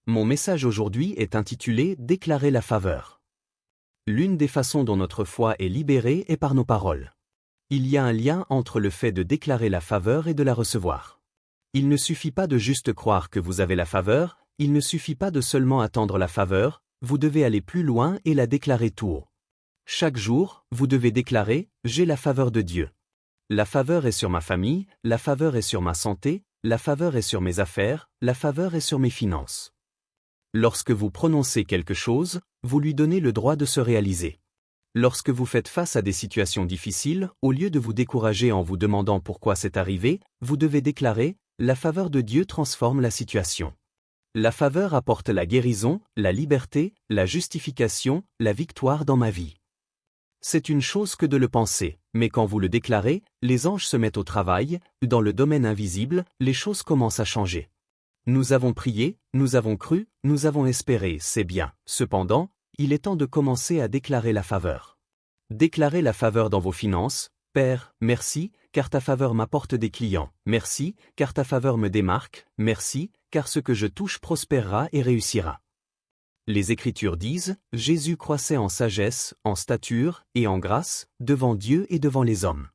Mon message aujourd'hui est intitulé « Déclarer la faveur ». L'une des façons dont notre foi est libérée est par nos paroles. Il y a un lien entre le fait de déclarer la faveur et de la recevoir. Il ne suffit pas de juste croire que vous avez la faveur, il ne suffit pas de seulement attendre la faveur, vous devez aller plus loin et la déclarer tout haut. Chaque jour, vous devez déclarer « J'ai la faveur de Dieu ». La faveur est sur ma famille, la faveur est sur ma santé, la faveur est sur mes affaires, la faveur est sur mes finances. Lorsque vous prononcez quelque chose, vous lui donnez le droit de se réaliser. Lorsque vous faites face à des situations difficiles, au lieu de vous décourager en vous demandant pourquoi c'est arrivé, vous devez déclarer « La faveur de Dieu transforme la situation ». La faveur apporte la guérison, la liberté, la justification, la victoire dans ma vie. C'est une chose que de le penser, mais quand vous le déclarez, les anges se mettent au travail, dans le domaine invisible, les choses commencent à changer. Nous avons prié, nous avons cru, nous avons espéré, c'est bien. Cependant, il est temps de commencer à déclarer la faveur. Déclarez la faveur dans vos finances. Père, merci, car ta faveur m'apporte des clients. Merci, car ta faveur me démarque. Merci, car ce que je touche prospérera et réussira. Les Écritures disent, Jésus croissait en sagesse, en stature et en grâce, devant Dieu et devant les hommes.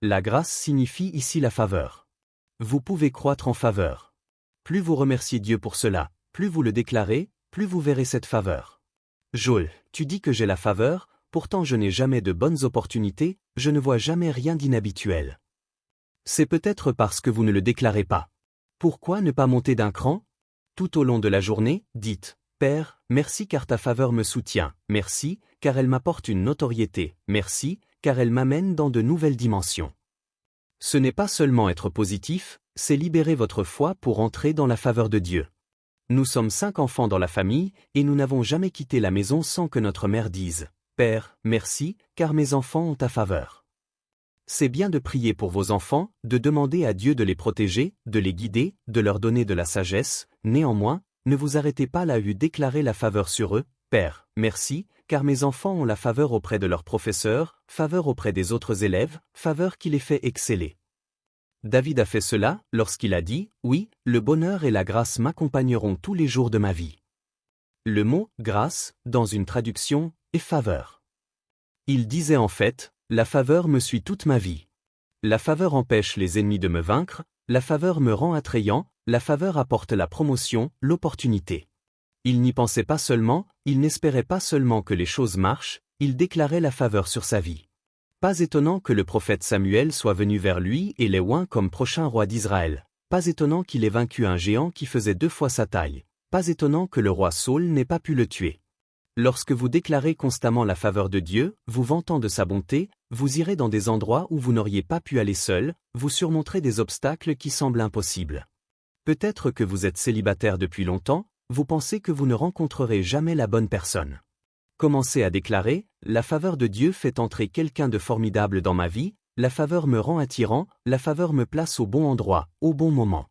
La grâce signifie ici la faveur. Vous pouvez croître en faveur. Plus vous remerciez Dieu pour cela, plus vous le déclarez, plus vous verrez cette faveur. Joël, tu dis que j'ai la faveur, pourtant je n'ai jamais de bonnes opportunités, je ne vois jamais rien d'inhabituel. C'est peut-être parce que vous ne le déclarez pas. Pourquoi ne pas monter d'un cran? Tout au long de la journée, dites, Père, merci car ta faveur me soutient, merci, car elle m'apporte une notoriété, merci, car elle m'amène dans de nouvelles dimensions. Ce n'est pas seulement être positif, c'est libérer votre foi pour entrer dans la faveur de Dieu. Nous sommes 5 enfants dans la famille, et nous n'avons jamais quitté la maison sans que notre mère dise « Père, merci, car mes enfants ont ta faveur ». C'est bien de prier pour vos enfants, de demander à Dieu de les protéger, de les guider, de leur donner de la sagesse, néanmoins, ne vous arrêtez pas là à déclarer la faveur sur eux. « Père, merci, car mes enfants ont la faveur auprès de leurs professeurs, faveur auprès des autres élèves, faveur qui les fait exceller. » David a fait cela lorsqu'il a dit « Oui, le bonheur et la grâce m'accompagneront tous les jours de ma vie ». Le mot « grâce » dans une traduction est « faveur ». Il disait en fait « La faveur me suit toute ma vie ». La faveur empêche les ennemis de me vaincre, la faveur me rend attrayant, la faveur apporte la promotion, l'opportunité. Il n'y pensait pas seulement, il n'espérait pas seulement que les choses marchent, il déclarait la faveur sur sa vie. Pas étonnant que le prophète Samuel soit venu vers lui et l'ait oint comme prochain roi d'Israël. Pas étonnant qu'il ait vaincu un géant qui faisait 2 fois sa taille. Pas étonnant que le roi Saül n'ait pas pu le tuer. Lorsque vous déclarez constamment la faveur de Dieu, vous vantant de sa bonté, vous irez dans des endroits où vous n'auriez pas pu aller seul, vous surmonterez des obstacles qui semblent impossibles. Peut-être que vous êtes célibataire depuis longtemps, vous pensez que vous ne rencontrerez jamais la bonne personne. Commencez à déclarer « La faveur de Dieu fait entrer quelqu'un de formidable dans ma vie, la faveur me rend attirant, la faveur me place au bon endroit, au bon moment. »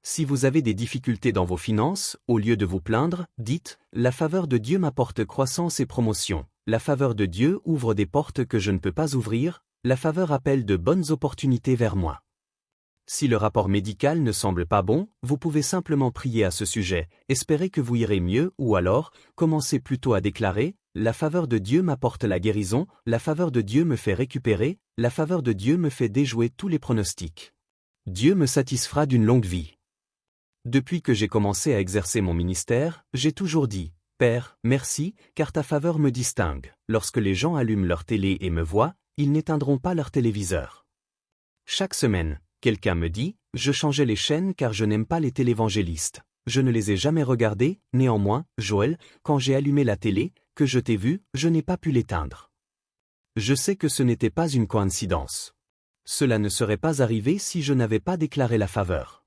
Si vous avez des difficultés dans vos finances, au lieu de vous plaindre, dites « La faveur de Dieu m'apporte croissance et promotion, la faveur de Dieu ouvre des portes que je ne peux pas ouvrir, la faveur appelle de bonnes opportunités vers moi. » Si le rapport médical ne semble pas bon, vous pouvez simplement prier à ce sujet, espérer que vous irez mieux ou alors, commencez plutôt à déclarer « La faveur de Dieu m'apporte la guérison, la faveur de Dieu me fait récupérer, la faveur de Dieu me fait déjouer tous les pronostics. Dieu me satisfera d'une longue vie. » Depuis que j'ai commencé à exercer mon ministère, j'ai toujours dit « Père, merci, car ta faveur me distingue. Lorsque les gens allument leur télé et me voient, ils n'éteindront pas leur téléviseur. » Chaque semaine, quelqu'un me dit, je changeais les chaînes car je n'aime pas les télévangélistes. Je ne les ai jamais regardés, néanmoins, Joël, quand j'ai allumé la télé, que je t'ai vu, je n'ai pas pu l'éteindre. Je sais que ce n'était pas une coïncidence. Cela ne serait pas arrivé si je n'avais pas déclaré la faveur.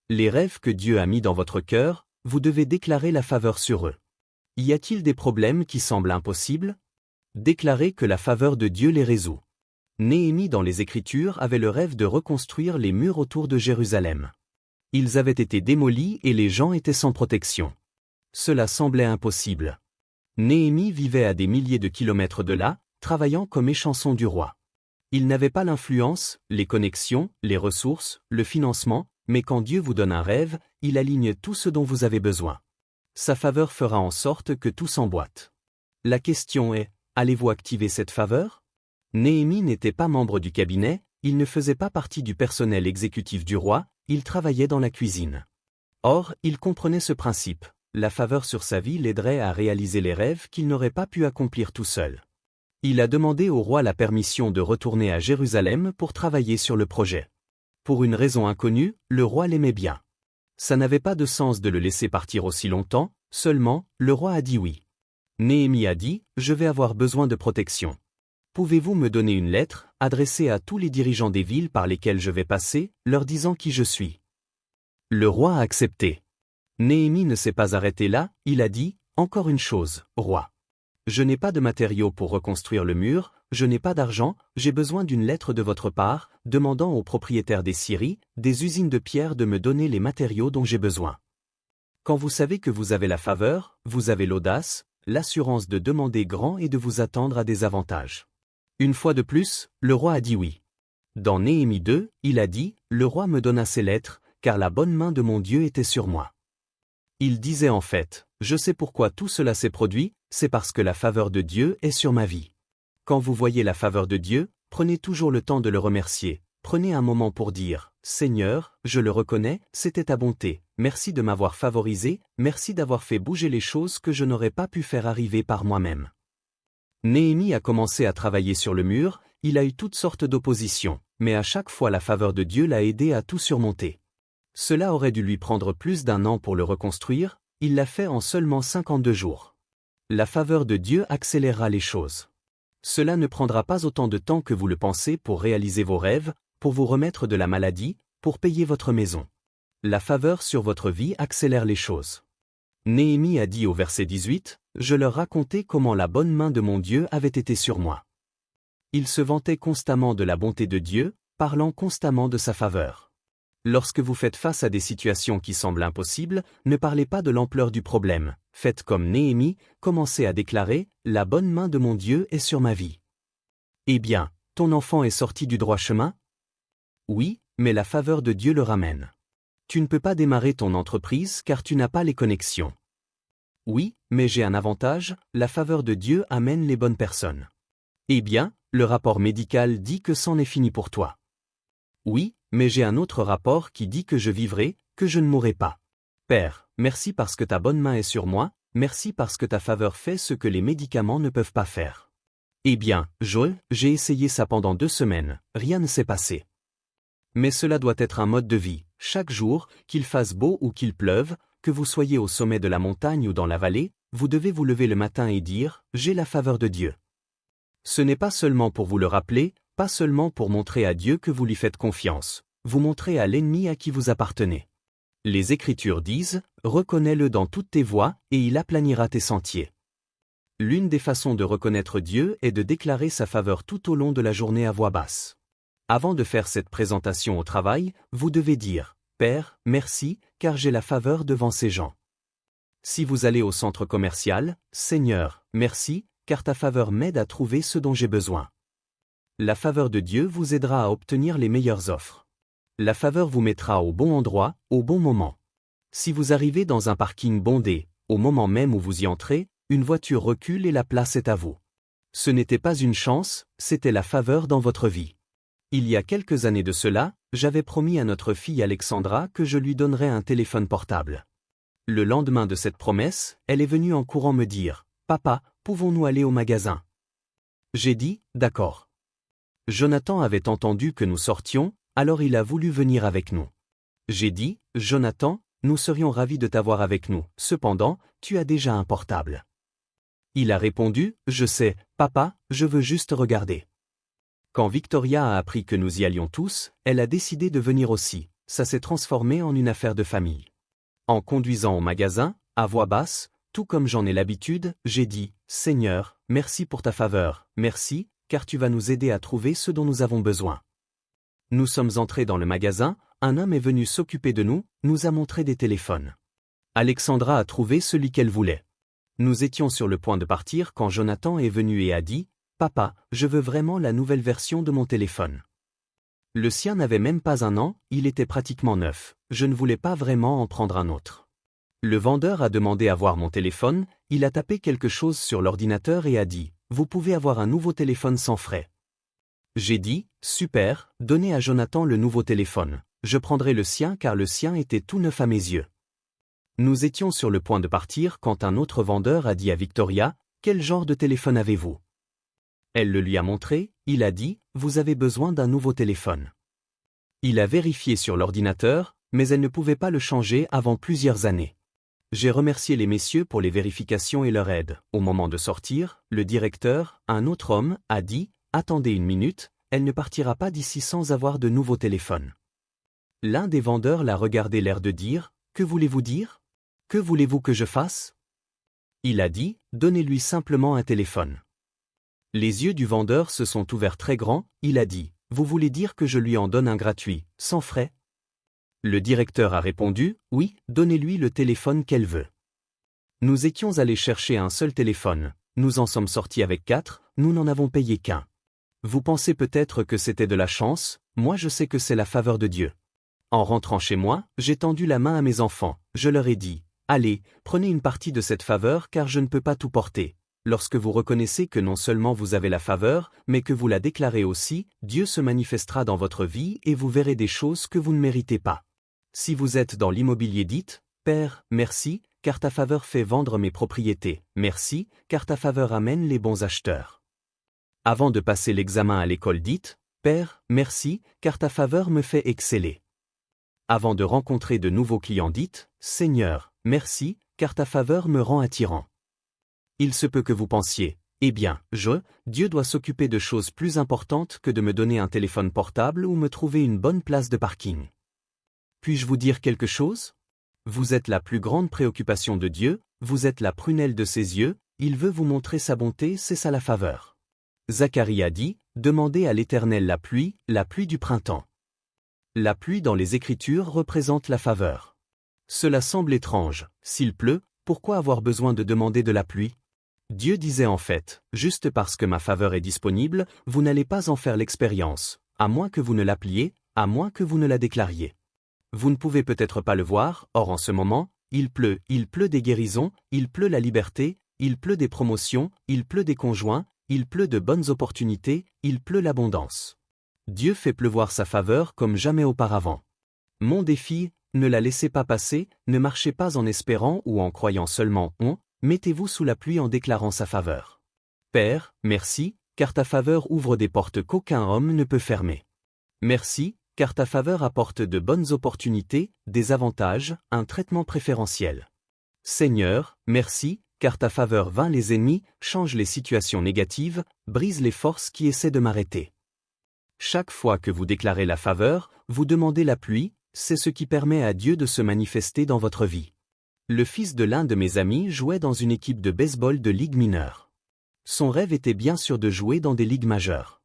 Les rêves que Dieu a mis dans votre cœur, vous devez déclarer la faveur sur eux. Y a-t-il des problèmes qui semblent impossibles? Déclarez que la faveur de Dieu les résout. Néhémie dans les Écritures avait le rêve de reconstruire les murs autour de Jérusalem. Ils avaient été démolis et les gens étaient sans protection. Cela semblait impossible. Néhémie vivait à des milliers de kilomètres de là, travaillant comme échanson du roi. Il n'avait pas l'influence, les connexions, les ressources, le financement, Mais quand Dieu vous donne un rêve, il aligne tout ce dont vous avez besoin. Sa faveur fera en sorte que tout s'emboîte. La question est, allez-vous activer cette faveur? Néhémie n'était pas membre du cabinet, il ne faisait pas partie du personnel exécutif du roi, il travaillait dans la cuisine. Or, il comprenait ce principe, la faveur sur sa vie l'aiderait à réaliser les rêves qu'il n'aurait pas pu accomplir tout seul. Il a demandé au roi la permission de retourner à Jérusalem pour travailler sur le projet. Pour une raison inconnue, le roi l'aimait bien. Ça n'avait pas de sens de le laisser partir aussi longtemps, seulement, le roi a dit oui. Néhémie a dit, je vais avoir besoin de protection. Pouvez-vous me donner une lettre, adressée à tous les dirigeants des villes par lesquelles je vais passer, leur disant qui je suis? Le roi a accepté. Néhémie ne s'est pas arrêté là, il a dit, encore une chose, roi. Je n'ai pas de matériaux pour reconstruire le mur, je n'ai pas d'argent, j'ai besoin d'une lettre de votre part, demandant aux propriétaires des scieries, des usines de pierre de me donner les matériaux dont j'ai besoin. Quand vous savez que vous avez la faveur, vous avez l'audace, l'assurance de demander grand et de vous attendre à des avantages. Une fois de plus, le roi a dit oui. Dans Néhémie 2, il a dit, le roi me donna ces lettres, car la bonne main de mon Dieu était sur moi. Il disait en fait, je sais pourquoi tout cela s'est produit, c'est parce que la faveur de Dieu est sur ma vie. Quand vous voyez la faveur de Dieu, prenez toujours le temps de le remercier, prenez un moment pour dire, Seigneur, je le reconnais, c'était ta bonté, merci de m'avoir favorisé, merci d'avoir fait bouger les choses que je n'aurais pas pu faire arriver par moi-même. Néhémie a commencé à travailler sur le mur, il a eu toutes sortes d'oppositions, mais à chaque fois la faveur de Dieu l'a aidé à tout surmonter. Cela aurait dû lui prendre plus d'1 an pour le reconstruire, il l'a fait en seulement 52 jours. La faveur de Dieu accélérera les choses. Cela ne prendra pas autant de temps que vous le pensez pour réaliser vos rêves, pour vous remettre de la maladie, pour payer votre maison. La faveur sur votre vie accélère les choses. Néhémie a dit au verset 18, « Je leur racontais comment la bonne main de mon Dieu avait été sur moi. » Il se vantait constamment de la bonté de Dieu, parlant constamment de sa faveur. Lorsque vous faites face à des situations qui semblent impossibles, ne parlez pas de l'ampleur du problème, faites comme Néhémie, commencez à déclarer, « La bonne main de mon Dieu est sur ma vie. » Eh bien, ton enfant est sorti du droit chemin? Oui, mais la faveur de Dieu le ramène. Tu ne peux pas démarrer ton entreprise car tu n'as pas les connexions. Oui, mais j'ai un avantage, la faveur de Dieu amène les bonnes personnes. Eh bien, le rapport médical dit que c'en est fini pour toi. Oui, mais j'ai un autre rapport qui dit que je vivrai, que je ne mourrai pas. Père, merci parce que ta bonne main est sur moi, merci parce que ta faveur fait ce que les médicaments ne peuvent pas faire. Eh bien, Joël, j'ai essayé ça pendant 2 semaines, rien ne s'est passé. Mais cela doit être un mode de vie, chaque jour, qu'il fasse beau ou qu'il pleuve, que vous soyez au sommet de la montagne ou dans la vallée, vous devez vous lever le matin et dire « J'ai la faveur de Dieu ». Ce n'est pas seulement pour vous le rappeler, pas seulement pour montrer à Dieu que vous lui faites confiance, vous montrez à l'ennemi à qui vous appartenez. Les Écritures disent « Reconnais-le dans toutes tes voies, et il aplanira tes sentiers ». L'une des façons de reconnaître Dieu est de déclarer sa faveur tout au long de la journée à voix basse. Avant de faire cette présentation au travail, vous devez dire « Père, merci, car j'ai la faveur devant ces gens. » Si vous allez au centre commercial, « Seigneur, merci, car ta faveur m'aide à trouver ce dont j'ai besoin. » La faveur de Dieu vous aidera à obtenir les meilleures offres. La faveur vous mettra au bon endroit, au bon moment. Si vous arrivez dans un parking bondé, au moment même où vous y entrez, une voiture recule et la place est à vous. Ce n'était pas une chance, c'était la faveur dans votre vie. Il y a quelques années de cela, j'avais promis à notre fille Alexandra que je lui donnerais un téléphone portable. Le lendemain de cette promesse, elle est venue en courant me dire « Papa, pouvons-nous aller au magasin ?» J'ai dit « D'accord. » Jonathan avait entendu que nous sortions, alors il a voulu venir avec nous. J'ai dit « Jonathan, nous serions ravis de t'avoir avec nous, cependant, tu as déjà un portable. » Il a répondu « Je sais, papa, je veux juste regarder. » Quand Victoria a appris que nous y allions tous, elle a décidé de venir aussi, ça s'est transformé en une affaire de famille. En conduisant au magasin, à voix basse, tout comme j'en ai l'habitude, j'ai dit « Seigneur, merci pour ta faveur, merci, car tu vas nous aider à trouver ce dont nous avons besoin. » Nous sommes entrés dans le magasin, un homme est venu s'occuper de nous, nous a montré des téléphones. Alexandra a trouvé celui qu'elle voulait. Nous étions sur le point de partir quand Jonathan est venu et a dit « Papa, je veux vraiment la nouvelle version de mon téléphone. » Le sien n'avait même pas un an, il était pratiquement neuf. Je ne voulais pas vraiment en prendre un autre. Le vendeur a demandé à voir mon téléphone, il a tapé quelque chose sur l'ordinateur et a dit « Vous pouvez avoir un nouveau téléphone sans frais ». J'ai dit « Super, donnez à Jonathan le nouveau téléphone. Je prendrai le sien car le sien était tout neuf à mes yeux. » Nous étions sur le point de partir quand un autre vendeur a dit à Victoria « Quel genre de téléphone avez-vous » Elle le lui a montré, il a dit « Vous avez besoin d'un nouveau téléphone ». Il a vérifié sur l'ordinateur, mais elle ne pouvait pas le changer avant plusieurs années. J'ai remercié les messieurs pour les vérifications et leur aide. Au moment de sortir, le directeur, un autre homme, a dit « Attendez une minute, elle ne partira pas d'ici sans avoir de nouveau téléphone. » L'un des vendeurs l'a regardé l'air de dire « Que voulez-vous dire ? Que voulez-vous que je fasse ?» Il a dit « Donnez-lui simplement un téléphone. » Les yeux du vendeur se sont ouverts très grands, il a dit « Vous voulez dire que je lui en donne un gratuit, sans frais ?» Le directeur a répondu « Oui, donnez-lui le téléphone qu'elle veut. » Nous étions allés chercher un seul téléphone, nous en sommes sortis avec 4, nous n'en avons payé qu'un. Vous pensez peut-être que c'était de la chance, moi je sais que c'est la faveur de Dieu. En rentrant chez moi, j'ai tendu la main à mes enfants, je leur ai dit « Allez, prenez une partie de cette faveur car je ne peux pas tout porter. » Lorsque vous reconnaissez que non seulement vous avez la faveur, mais que vous la déclarez aussi, Dieu se manifestera dans votre vie et vous verrez des choses que vous ne méritez pas. Si vous êtes dans l'immobilier, dites « Père, merci, car ta faveur fait vendre mes propriétés. Merci, car ta faveur amène les bons acheteurs. » Avant de passer l'examen à l'école, dites « Père, merci, car ta faveur me fait exceller. » Avant de rencontrer de nouveaux clients, dites « Seigneur, merci, car ta faveur me rend attirant. » Il se peut que vous pensiez « Eh bien, Dieu doit s'occuper de choses plus importantes que de me donner un téléphone portable ou me trouver une bonne place de parking. » Puis-je vous dire quelque chose? Vous êtes la plus grande préoccupation de Dieu, vous êtes la prunelle de ses yeux, il veut vous montrer sa bonté, c'est ça la faveur. Zacharie a dit, demandez à l'Éternel la pluie du printemps. La pluie dans les Écritures représente la faveur. Cela semble étrange, s'il pleut, pourquoi avoir besoin de demander de la pluie? Dieu disait en fait, juste parce que ma faveur est disponible, vous n'allez pas en faire l'expérience, à moins que vous ne l'appeliez, à moins que vous ne la déclariez. Vous ne pouvez peut-être pas le voir, or en ce moment, il pleut des guérisons, il pleut la liberté, il pleut des promotions, il pleut des conjoints, il pleut de bonnes opportunités, il pleut l'abondance. Dieu fait pleuvoir sa faveur comme jamais auparavant. Mon défi, ne la laissez pas passer, ne marchez pas en espérant ou en croyant seulement, mettez-vous sous la pluie en déclarant sa faveur. Père, merci, car ta faveur ouvre des portes qu'aucun homme ne peut fermer. Merci, car ta faveur apporte de bonnes opportunités, des avantages, un traitement préférentiel. Seigneur, merci, car ta faveur vainc les ennemis, change les situations négatives, brise les forces qui essaient de m'arrêter. Chaque fois que vous déclarez la faveur, vous demandez la pluie, c'est ce qui permet à Dieu de se manifester dans votre vie. Le fils de l'un de mes amis jouait dans une équipe de baseball de ligue mineure. Son rêve était bien sûr de jouer dans des ligues majeures.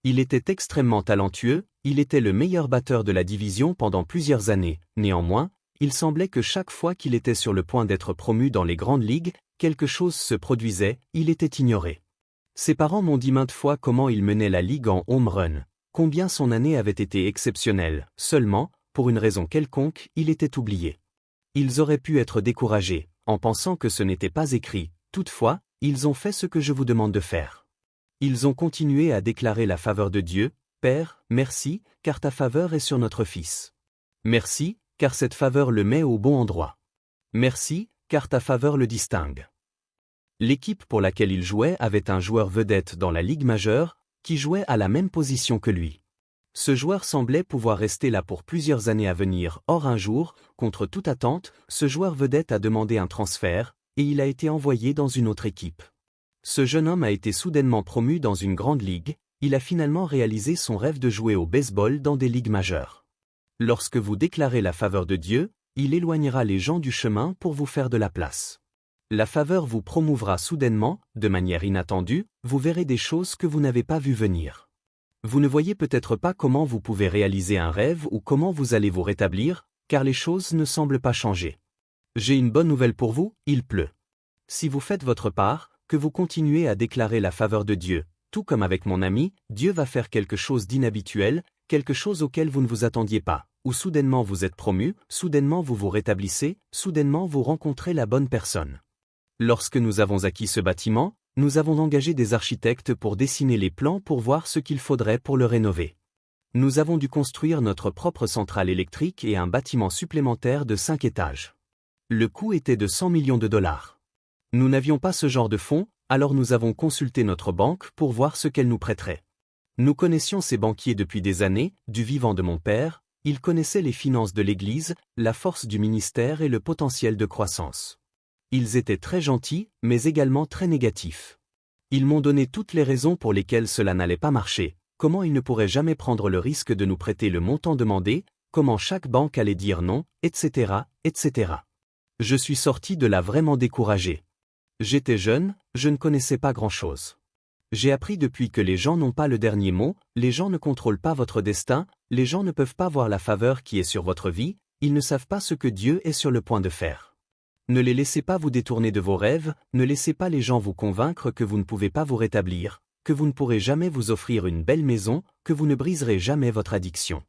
Il était extrêmement talentueux, il était le meilleur batteur de la division pendant plusieurs années, néanmoins, il semblait que chaque fois qu'il était sur le point d'être promu dans les grandes ligues, quelque chose se produisait, il était ignoré. Ses parents m'ont dit maintes fois comment il menait la ligue en home run, combien son année avait été exceptionnelle, seulement, pour une raison quelconque, il était oublié. Ils auraient pu être découragés, en pensant que ce n'était pas écrit, toutefois, ils ont fait ce que je vous demande de faire. Ils ont continué à déclarer la faveur de Dieu, « Père, merci, car ta faveur est sur notre fils. Merci, car cette faveur le met au bon endroit. Merci, car ta faveur le distingue. » L'équipe pour laquelle il jouait avait un joueur vedette dans la Ligue majeure, qui jouait à la même position que lui. Ce joueur semblait pouvoir rester là pour plusieurs années à venir, or un jour, contre toute attente, ce joueur vedette a demandé un transfert, et il a été envoyé dans une autre équipe. Ce jeune homme a été soudainement promu dans une grande ligue, il a finalement réalisé son rêve de jouer au baseball dans des ligues majeures. Lorsque vous déclarez la faveur de Dieu, il éloignera les gens du chemin pour vous faire de la place. La faveur vous promouvra soudainement, de manière inattendue, vous verrez des choses que vous n'avez pas vues venir. Vous ne voyez peut-être pas comment vous pouvez réaliser un rêve ou comment vous allez vous rétablir, car les choses ne semblent pas changer. J'ai une bonne nouvelle pour vous, il pleut. Si vous faites votre part, que vous continuez à déclarer la faveur de Dieu, tout comme avec mon ami, Dieu va faire quelque chose d'inhabituel, quelque chose auquel vous ne vous attendiez pas, ou soudainement vous êtes promu, soudainement vous vous rétablissez, soudainement vous rencontrez la bonne personne. Lorsque nous avons acquis ce bâtiment, nous avons engagé des architectes pour dessiner les plans pour voir ce qu'il faudrait pour le rénover. Nous avons dû construire notre propre centrale électrique et un bâtiment supplémentaire de 5 étages. Le coût était de 100 millions de dollars. Nous n'avions pas ce genre de fonds, alors nous avons consulté notre banque pour voir ce qu'elle nous prêterait. Nous connaissions ces banquiers depuis des années, du vivant de mon père, ils connaissaient les finances de l'Église, la force du ministère et le potentiel de croissance. Ils étaient très gentils, mais également très négatifs. Ils m'ont donné toutes les raisons pour lesquelles cela n'allait pas marcher, comment ils ne pourraient jamais prendre le risque de nous prêter le montant demandé, comment chaque banque allait dire non, etc., etc. Je suis sorti de là vraiment découragé. J'étais jeune, je ne connaissais pas grand-chose. J'ai appris depuis que les gens n'ont pas le dernier mot, les gens ne contrôlent pas votre destin, les gens ne peuvent pas voir la faveur qui est sur votre vie, ils ne savent pas ce que Dieu est sur le point de faire. Ne les laissez pas vous détourner de vos rêves, ne laissez pas les gens vous convaincre que vous ne pouvez pas vous rétablir, que vous ne pourrez jamais vous offrir une belle maison, que vous ne briserez jamais votre addiction.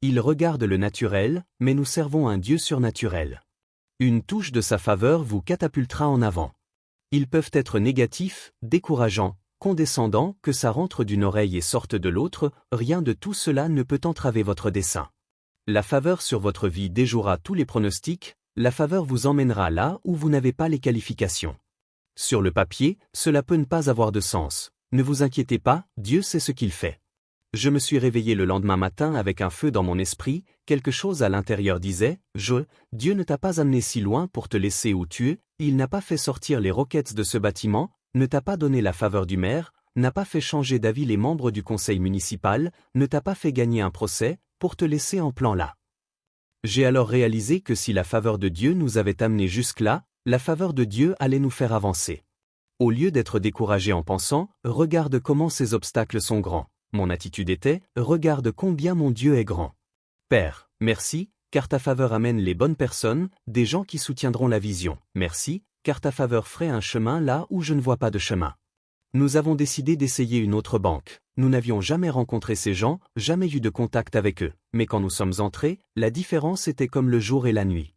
Ils regardent le naturel, mais nous servons un Dieu surnaturel. Une touche de sa faveur vous catapultera en avant. Ils peuvent être négatifs, décourageants, condescendants, que ça rentre d'une oreille et sorte de l'autre, rien de tout cela ne peut entraver votre dessein. La faveur sur votre vie déjouera tous les pronostics, la faveur vous emmènera là où vous n'avez pas les qualifications. Sur le papier, cela peut ne pas avoir de sens. Ne vous inquiétez pas, Dieu sait ce qu'il fait. Je me suis réveillé le lendemain matin avec un feu dans mon esprit, quelque chose à l'intérieur disait, Dieu ne t'a pas amené si loin pour te laisser où tu es, il n'a pas fait sortir les roquettes de ce bâtiment, ne t'a pas donné la faveur du maire, n'a pas fait changer d'avis les membres du conseil municipal, ne t'a pas fait gagner un procès, pour te laisser en plan là. J'ai alors réalisé que si la faveur de Dieu nous avait amenés jusque-là, la faveur de Dieu allait nous faire avancer. Au lieu d'être découragé en pensant, regarde comment ces obstacles sont grands. Mon attitude était, regarde combien mon Dieu est grand. Père, merci, car ta faveur amène les bonnes personnes, des gens qui soutiendront la vision. Merci, car ta faveur ferait un chemin là où je ne vois pas de chemin. Nous avons décidé d'essayer une autre banque. Nous n'avions jamais rencontré ces gens, jamais eu de contact avec eux, mais quand nous sommes entrés, la différence était comme le jour et la nuit.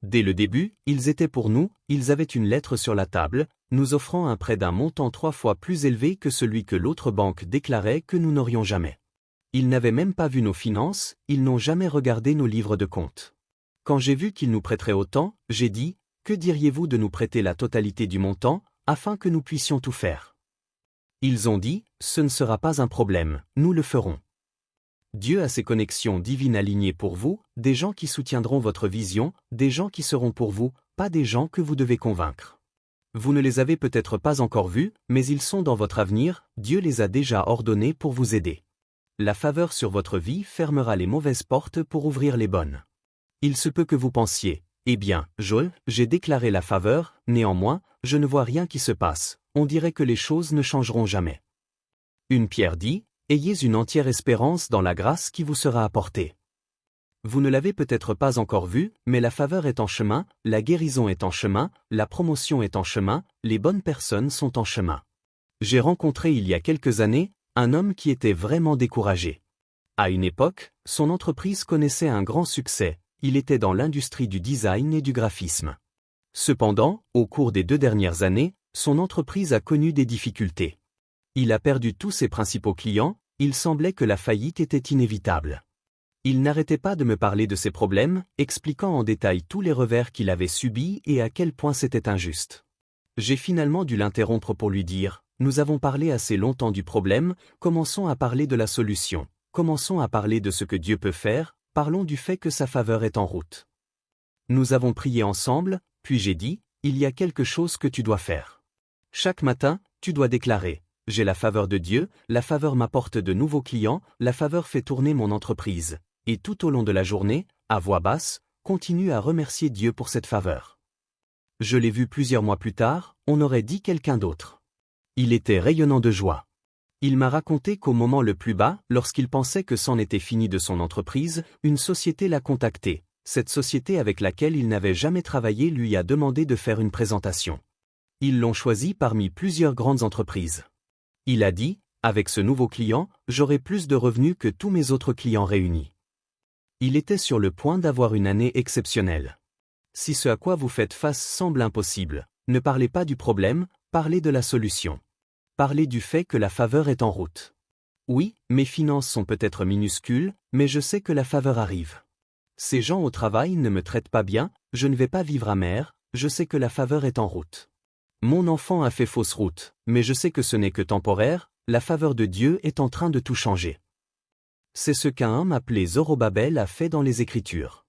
Dès le début, ils étaient pour nous, ils avaient une lettre sur la table, nous offrant un prêt d'un montant 3 fois plus élevé que celui que l'autre banque déclarait que nous n'aurions jamais. Ils n'avaient même pas vu nos finances, ils n'ont jamais regardé nos livres de compte. Quand j'ai vu qu'ils nous prêteraient autant, j'ai dit, que diriez-vous de nous prêter la totalité du montant, afin que nous puissions tout faire? Ils ont dit, ce ne sera pas un problème, nous le ferons. Dieu a ses connexions divines alignées pour vous, des gens qui soutiendront votre vision, des gens qui seront pour vous, pas des gens que vous devez convaincre. Vous ne les avez peut-être pas encore vus, mais ils sont dans votre avenir, Dieu les a déjà ordonnés pour vous aider. La faveur sur votre vie fermera les mauvaises portes pour ouvrir les bonnes. Il se peut que vous pensiez, eh bien, j'ai déclaré la faveur, néanmoins, je ne vois rien qui se passe, on dirait que les choses ne changeront jamais. Une pierre dit, ayez une entière espérance dans la grâce qui vous sera apportée. Vous ne l'avez peut-être pas encore vu, mais la faveur est en chemin, la guérison est en chemin, la promotion est en chemin, les bonnes personnes sont en chemin. J'ai rencontré il y a quelques années, un homme qui était vraiment découragé. À une époque, son entreprise connaissait un grand succès, il était dans l'industrie du design et du graphisme. Cependant, au cours des 2 dernières années, son entreprise a connu des difficultés. Il a perdu tous ses principaux clients, il semblait que la faillite était inévitable. Il n'arrêtait pas de me parler de ses problèmes, expliquant en détail tous les revers qu'il avait subis et à quel point c'était injuste. J'ai finalement dû l'interrompre pour lui dire, nous avons parlé assez longtemps du problème, commençons à parler de la solution, commençons à parler de ce que Dieu peut faire, parlons du fait que sa faveur est en route. Nous avons prié ensemble, puis j'ai dit, il y a quelque chose que tu dois faire. Chaque matin, tu dois déclarer, j'ai la faveur de Dieu, la faveur m'apporte de nouveaux clients, la faveur fait tourner mon entreprise. Et tout au long de la journée, à voix basse, continue à remercier Dieu pour cette faveur. Je l'ai vu plusieurs mois plus tard, on aurait dit quelqu'un d'autre. Il était rayonnant de joie. Il m'a raconté qu'au moment le plus bas, lorsqu'il pensait que c'en était fini de son entreprise, une société l'a contacté. Cette société avec laquelle il n'avait jamais travaillé lui a demandé de faire une présentation. Ils l'ont choisi parmi plusieurs grandes entreprises. Il a dit, Avec ce nouveau client, j'aurai plus de revenus que tous mes autres clients réunis. Il était sur le point d'avoir une année exceptionnelle. Si ce à quoi vous faites face semble impossible, ne parlez pas du problème, parlez de la solution. Parlez du fait que la faveur est en route. Oui, mes finances sont peut-être minuscules, mais je sais que la faveur arrive. Ces gens au travail ne me traitent pas bien, je ne vais pas vivre amer, je sais que la faveur est en route. Mon enfant a fait fausse route, mais je sais que ce n'est que temporaire, la faveur de Dieu est en train de tout changer. C'est ce qu'un homme appelé Zorobabel a fait dans les Écritures.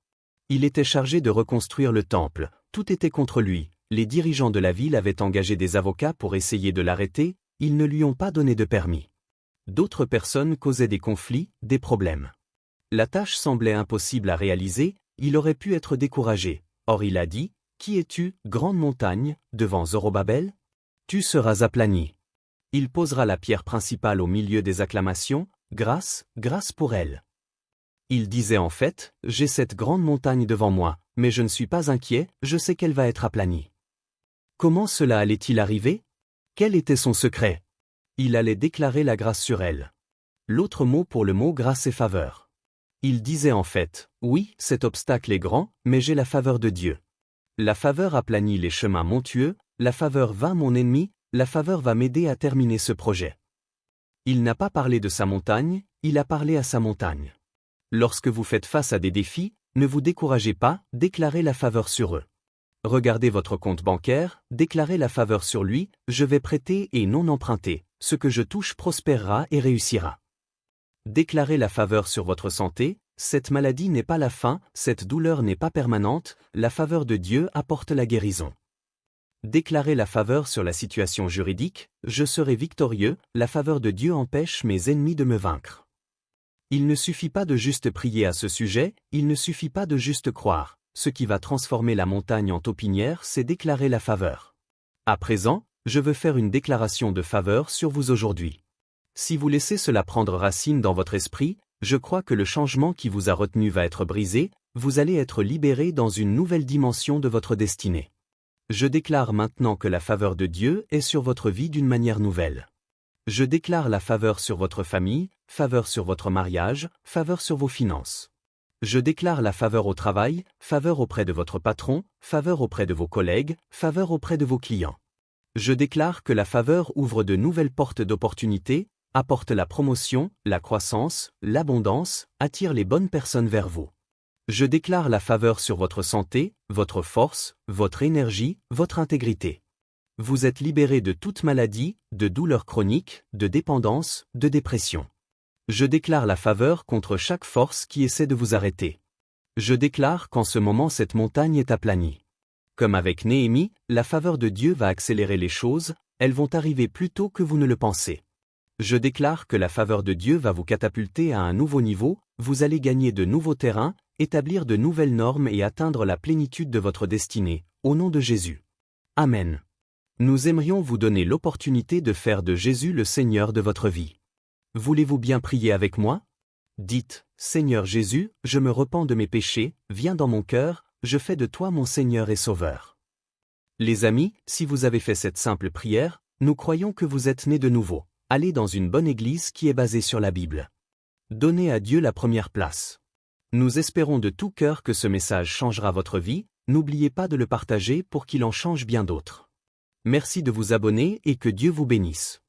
Il était chargé de reconstruire le temple, tout était contre lui, les dirigeants de la ville avaient engagé des avocats pour essayer de l'arrêter, ils ne lui ont pas donné de permis. D'autres personnes causaient des conflits, des problèmes. La tâche semblait impossible à réaliser, il aurait pu être découragé. Or il a dit, « Qui es-tu, grande montagne, devant Zorobabel ? Tu seras aplani. » Il posera la pierre principale au milieu des acclamations, « Grâce, grâce pour elle. » Il disait en fait, « J'ai cette grande montagne devant moi, mais je ne suis pas inquiet, je sais qu'elle va être aplanie. » Comment cela allait-il arriver ? Quel était son secret ? Il allait déclarer la grâce sur elle. L'autre mot pour le mot grâce est faveur. Il disait en fait, oui, cet obstacle est grand, mais j'ai la faveur de Dieu. La faveur aplanit les chemins montueux, la faveur vainc mon ennemi, la faveur va m'aider à terminer ce projet. Il n'a pas parlé de sa montagne, il a parlé à sa montagne. Lorsque vous faites face à des défis, ne vous découragez pas, déclarez la faveur sur eux. Regardez votre compte bancaire, déclarez la faveur sur lui, je vais prêter et non emprunter, ce que je touche prospérera et réussira. Déclarez la faveur sur votre santé, cette maladie n'est pas la fin, cette douleur n'est pas permanente, la faveur de Dieu apporte la guérison. Déclarez la faveur sur la situation juridique, je serai victorieux, la faveur de Dieu empêche mes ennemis de me vaincre. Il ne suffit pas de juste prier à ce sujet, il ne suffit pas de juste croire. Ce qui va transformer la montagne en taupinière, c'est déclarer la faveur. À présent, je veux faire une déclaration de faveur sur vous aujourd'hui. Si vous laissez cela prendre racine dans votre esprit, je crois que le changement qui vous a retenu va être brisé, vous allez être libéré dans une nouvelle dimension de votre destinée. Je déclare maintenant que la faveur de Dieu est sur votre vie d'une manière nouvelle. Je déclare la faveur sur votre famille, faveur sur votre mariage, faveur sur vos finances. Je déclare la faveur au travail, faveur auprès de votre patron, faveur auprès de vos collègues, faveur auprès de vos clients. Je déclare que la faveur ouvre de nouvelles portes d'opportunités, apporte la promotion, la croissance, l'abondance, attire les bonnes personnes vers vous. Je déclare la faveur sur votre santé, votre force, votre énergie, votre intégrité. Vous êtes libéré de toute maladie, de douleurs chroniques, de dépendance, de dépression. Je déclare la faveur contre chaque force qui essaie de vous arrêter. Je déclare qu'en ce moment cette montagne est aplanie. Comme avec Néhémie, la faveur de Dieu va accélérer les choses, elles vont arriver plus tôt que vous ne le pensez. Je déclare que la faveur de Dieu va vous catapulter à un nouveau niveau, vous allez gagner de nouveaux terrains, établir de nouvelles normes et atteindre la plénitude de votre destinée, au nom de Jésus. Amen. Nous aimerions vous donner l'opportunité de faire de Jésus le Seigneur de votre vie. Voulez-vous bien prier avec moi ? Dites, Seigneur Jésus, je me repens de mes péchés, viens dans mon cœur, je fais de toi mon Seigneur et Sauveur. Les amis, si vous avez fait cette simple prière, nous croyons que vous êtes nés de nouveau. Allez dans une bonne église qui est basée sur la Bible. Donnez à Dieu la première place. Nous espérons de tout cœur que ce message changera votre vie, n'oubliez pas de le partager pour qu'il en change bien d'autres. Merci de vous abonner et que Dieu vous bénisse.